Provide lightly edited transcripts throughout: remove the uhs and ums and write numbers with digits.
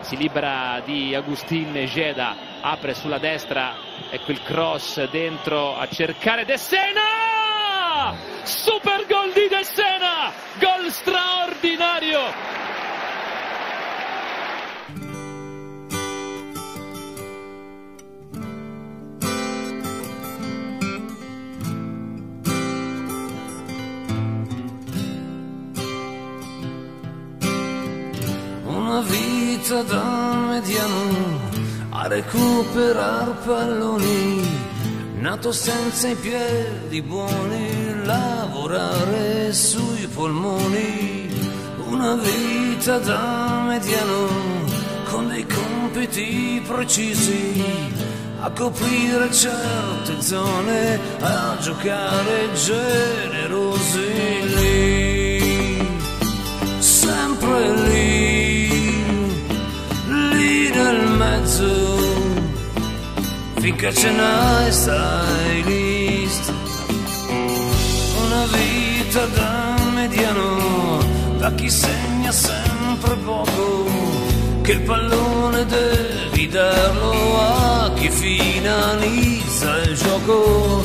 si libera di Agustin Geda, apre sulla destra, ecco il cross dentro a cercare De Sena, super gol di De Sena, gol straordinario. Una vita da mediano a recuperar palloni, nato senza i piedi buoni, lavorare sui polmoni. Una vita da mediano con dei compiti precisi, a coprire certe zone, a giocare generosi lì, sempre lì nel mezzo, finché ce n'hai stai lì. Una vita da mediano, da chi segna sempre poco, che il pallone devi darlo a chi finalizza il gioco.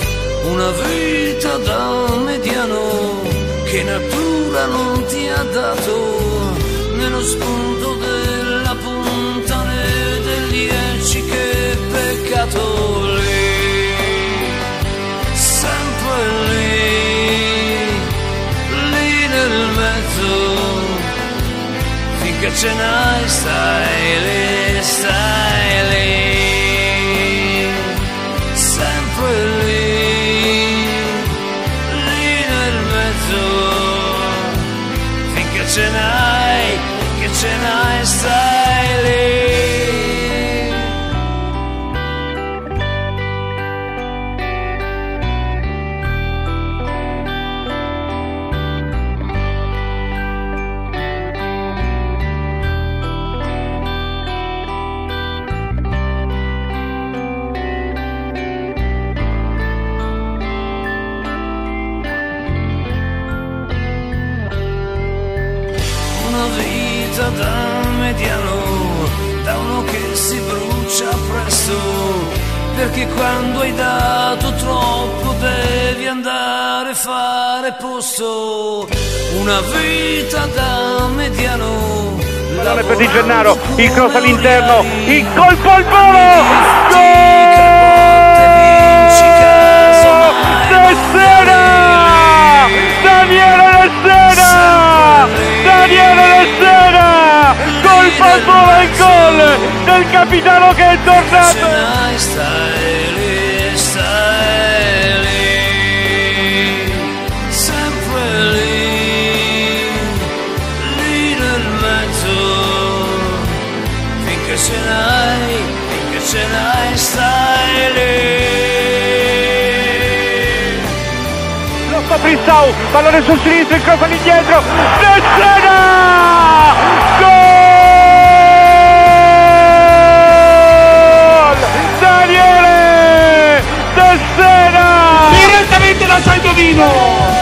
Una vita da mediano, che natura non ti ha dato, nello spunto della punta né del 10, che peccato lì, sempre lì nel mezzo, finché ce n'hai stai lì, sempre lì nel mezzo, finché ce n'hai, stai lì. Una vita da mediano, da uno che si brucia presto, perché quando hai dato troppo devi andare a fare posto. Una vita da mediano, pallone per Di Gennaro, il cross all'interno, il colpo al volo, gol! De Sena! Daniele De Sena! Daniele De Sena! Colpo al volo e gol del capitano che è tornato! Stai lì, sempre lì nel mezzo, finché ce n'hai, stai lì. Lo sta Trissau, pallone sul sinistro, il cross all'indietro, De Sena! Gol! Daniele De Sena! Direttamente da San Dovino!